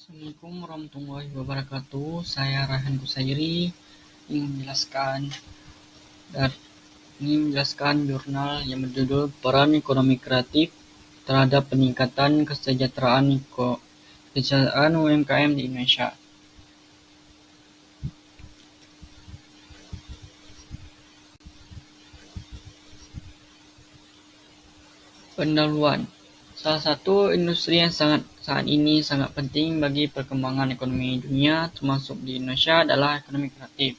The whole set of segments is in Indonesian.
Assalamualaikum warahmatullahi wabarakatuh. Saya Rahan Kusairi ingin menjelaskan jurnal yang berjudul Peran Ekonomi Kreatif terhadap Peningkatan Kesejahteraan UMKM di Indonesia. Pendahuluan. Salah satu industri yang saat ini sangat penting bagi perkembangan ekonomi dunia, termasuk di Indonesia, adalah ekonomi kreatif.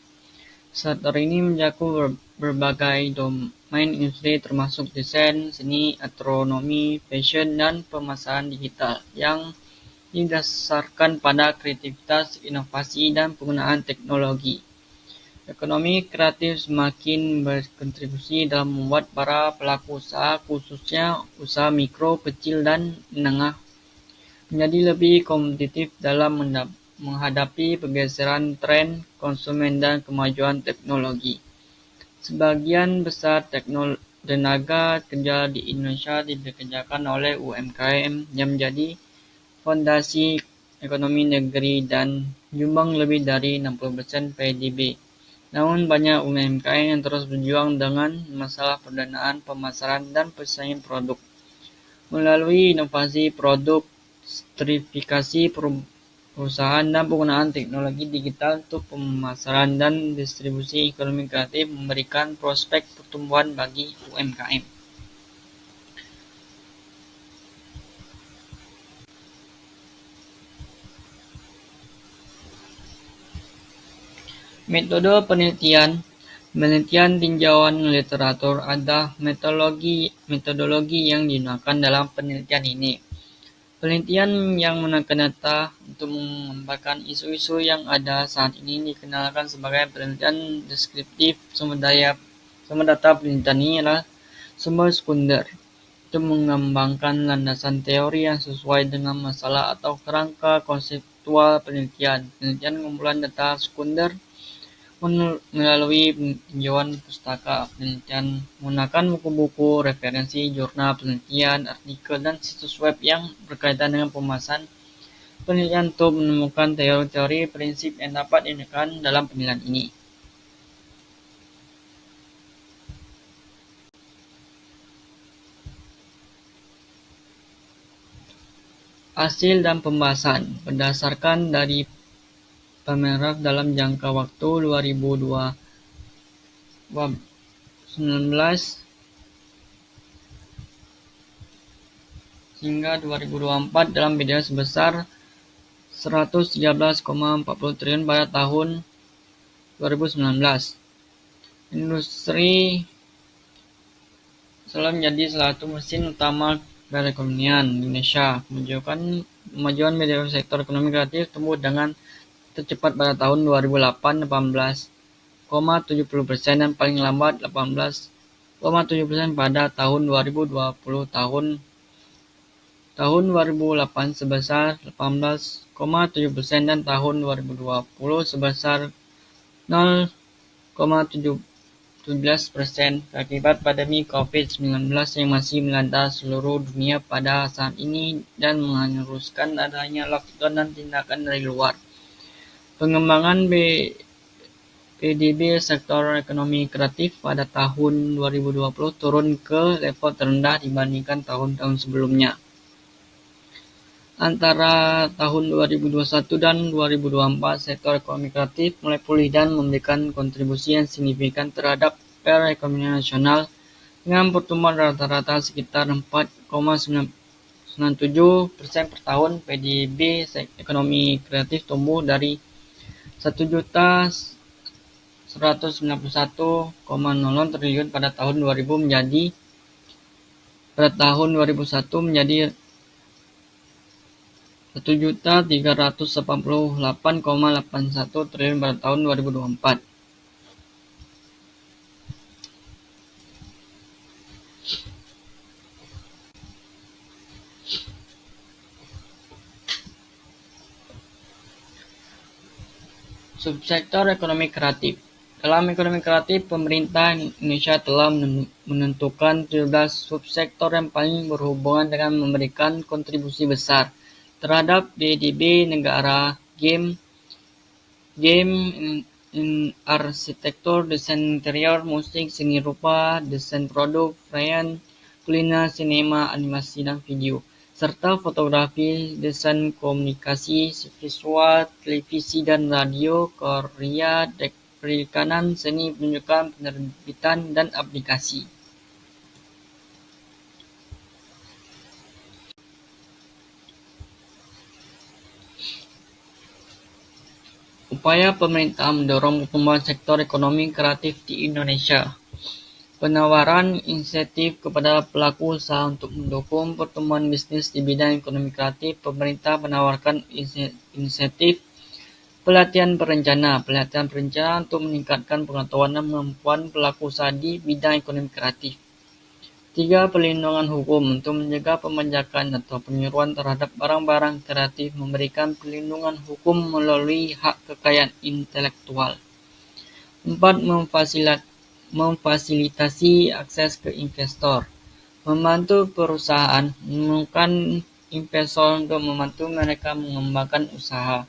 Sektor ini mencakup berbagai domain industri termasuk desain, seni, astronomi, fashion, dan pemasaran digital yang didasarkan pada kreativitas, inovasi, dan penggunaan teknologi. Ekonomi kreatif semakin berkontribusi dalam membuat para pelaku usaha, khususnya usaha mikro, kecil, dan menengah, menjadi lebih kompetitif dalam menghadapi pergeseran tren konsumen dan kemajuan teknologi. Sebagian besar tenaga kerja di Indonesia dikerjakan oleh UMKM yang menjadi fondasi ekonomi negeri dan menyumbang lebih dari 60% PDB. Namun banyak UMKM yang terus berjuang dengan masalah pendanaan, pemasaran, dan persaingan produk. Melalui inovasi produk, sertifikasi perusahaan, dan penggunaan teknologi digital untuk pemasaran dan distribusi, ekonomi kreatif memberikan prospek pertumbuhan bagi UMKM. Metode penelitian tinjauan literatur adalah metodologi yang digunakan dalam penelitian ini. Penelitian yang menggunakan data untuk menggambarkan isu-isu yang ada saat ini dikenalkan sebagai penelitian deskriptif. Sumber data penelitian ini adalah sumber sekunder untuk mengembangkan landasan teori yang sesuai dengan masalah atau kerangka konseptual penelitian. Penelitian kumpulan data sekunder melalui tinjauan pustaka penelitian menggunakan buku-buku, referensi, jurnal penelitian, artikel, dan situs web yang berkaitan dengan pembahasan penelitian untuk menemukan teori-teori prinsip yang dapat digunakan dalam penelitian ini. Hasil dan pembahasan berdasarkan dari pameran dalam jangka waktu 2019 hingga 2024 dalam biaya sebesar 113,40 triliun pada tahun 2019. Industri selalu menjadi salah satu mesin utama perekonomian Indonesia. Kemajuan media sektor ekonomi kreatif tumbuh dengan tercepat pada tahun 2008 18,70% dan paling lambat 18,7% pada tahun 2020. Tahun 2008 sebesar 18,7% dan tahun 2020 sebesar 0,17% akibat pandemi COVID-19 yang masih melanda seluruh dunia pada saat ini dan mengharuskan adanya lockdown dan tindakan dari luar. Pengembangan PDB sektor ekonomi kreatif pada tahun 2020 turun ke level terendah dibandingkan tahun-tahun sebelumnya. Antara tahun 2021 dan 2024, sektor ekonomi kreatif mulai pulih dan memberikan kontribusi yang signifikan terhadap perekonomian nasional dengan pertumbuhan rata-rata sekitar 4,97% per tahun. PDB ekonomi kreatif tumbuh dari 1.191,00 triliun pada tahun 2001 menjadi 1.388,81 triliun pada tahun 2024. Subsektor ekonomi kreatif. Dalam ekonomi kreatif, pemerintah Indonesia telah menentukan 17 subsektor yang paling berhubungan dengan memberikan kontribusi besar terhadap DDB negara, game, arsitektur, desain interior, musik, seni rupa, desain produk, perayaan, kuliner, sinema, animasi, dan video, serta fotografi, desain komunikasi, visual, televisi dan radio, karya, perikanan, seni penunjukan, penerbitan, dan aplikasi. Upaya pemerintah mendorong pertumbuhan sektor ekonomi kreatif di Indonesia. Penawaran insentif kepada pelaku usaha untuk mendukung pertumbuhan bisnis di bidang ekonomi kreatif. Pemerintah menawarkan insentif pelatihan berencana untuk meningkatkan pengetahuan dan kemampuan pelaku usaha di bidang ekonomi kreatif. 3. Perlindungan hukum untuk menjaga pembajakan atau peniruan terhadap barang-barang kreatif, memberikan perlindungan hukum melalui hak kekayaan intelektual. 4. Memfasilitasi akses ke investor, membantu perusahaan menemukan investor untuk membantu mereka mengembangkan usaha.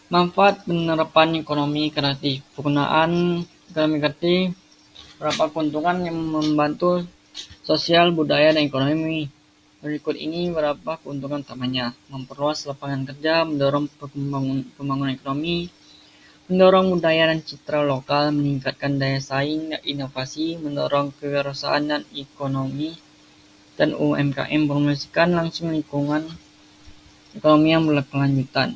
Manfaat penerapan ekonomi kreatif. Penggunaan ekonomi kreatif beberapa keuntungan yang membantu sosial, budaya, dan ekonomi. Berikut ini beberapa keuntungan utamanya. Memperluas lapangan kerja, mendorong pembangunan ekonomi, mendorong budaya dan citra lokal, meningkatkan daya saing dan inovasi, mendorong kewirausahaan dan ekonomi, dan UMKM, mempromosikan langsung lingkungan ekonomi yang berkelanjutan.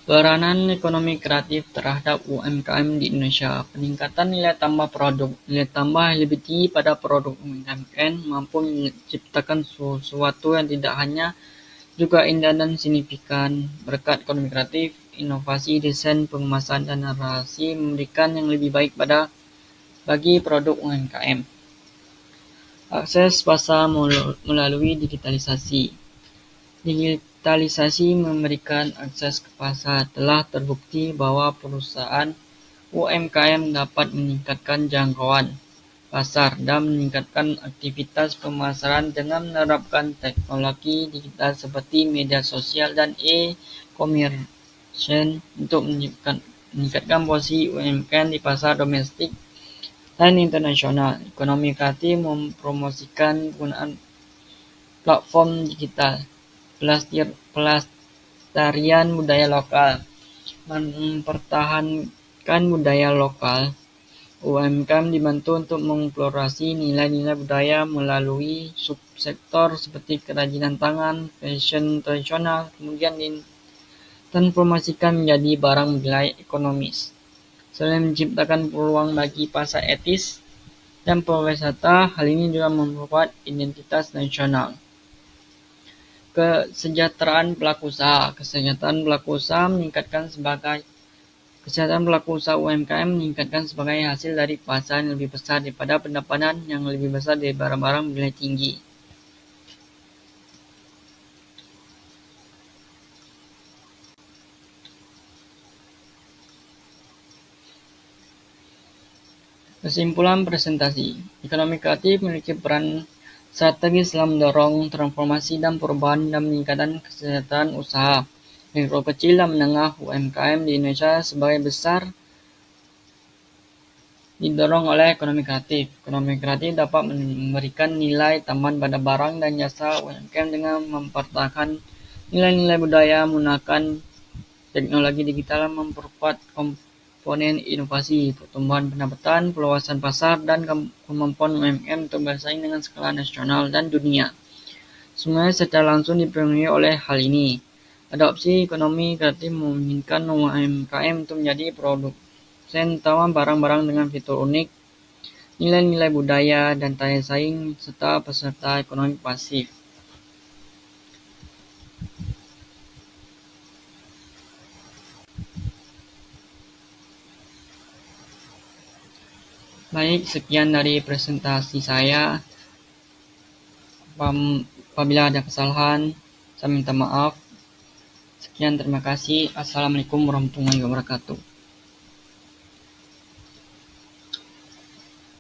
Peranan ekonomi kreatif terhadap UMKM di Indonesia. Peningkatan nilai tambah produk. Nilai tambah yang lebih tinggi pada produk UMKM mampu menciptakan sesuatu yang tidak hanya juga indah dan signifikan. Berkat ekonomi kreatif, inovasi, desain, pengemasan, dan narasi memberikan yang lebih baik bagi produk UMKM. Akses pasar melalui digitalisasi. Digitalisasi memberikan akses ke pasar. Telah terbukti bahwa perusahaan UMKM dapat meningkatkan jangkauan pasar dan meningkatkan aktivitas pemasaran dengan menerapkan teknologi digital seperti media sosial dan e-commerce untuk meningkatkan posisi UMKM di pasar domestik dan internasional. Ekonomi kreatif mempromosikan penggunaan platform digital, pelestarian budaya lokal, mempertahankan budaya lokal. UMKM dibantu untuk mengeksplorasi nilai-nilai budaya melalui subsektor seperti kerajinan tangan, fashion tradisional, kemudian ditransformasikan menjadi barang bernilai ekonomis. Selain menciptakan peluang bagi pasar etis dan pariwisata, hal ini juga memperkuat identitas nasional. Kesejahteraan pelaku usaha. Kesejahteraan pelaku usaha UMKM meningkatkan sebagai hasil dari pasar yang lebih besar daripada pendapatan yang lebih besar dari barang-barang bernilai tinggi. Kesimpulan presentasi. Ekonomi kreatif memiliki peran strategis dalam mendorong transformasi dan perubahan dan meningkatkan kesejahteraan usaha. Mikro kecil dan menengah UMKM di Indonesia sebagai besar didorong oleh ekonomi kreatif. Ekonomi kreatif dapat memberikan nilai tambahan pada barang dan jasa UMKM dengan mempertahankan nilai-nilai budaya, menggunakan teknologi digital, memperkuat komponen inovasi, pertumbuhan pendapatan, perluasan pasar, dan kemampuan UMKM untuk bersaing dengan skala nasional dan dunia. Semuanya secara langsung dipengaruhi oleh hal ini. Adopsi ekonomi kreatif memungkinkan UMKM untuk menjadi produsen utama barang-barang dengan fitur unik, nilai-nilai budaya, dan daya saing, serta peserta ekonomi pasif. Baik, sekian dari presentasi saya. Apabila ada kesalahan, saya minta maaf. Sekian, terima kasih. Assalamualaikum warahmatullahi wabarakatuh.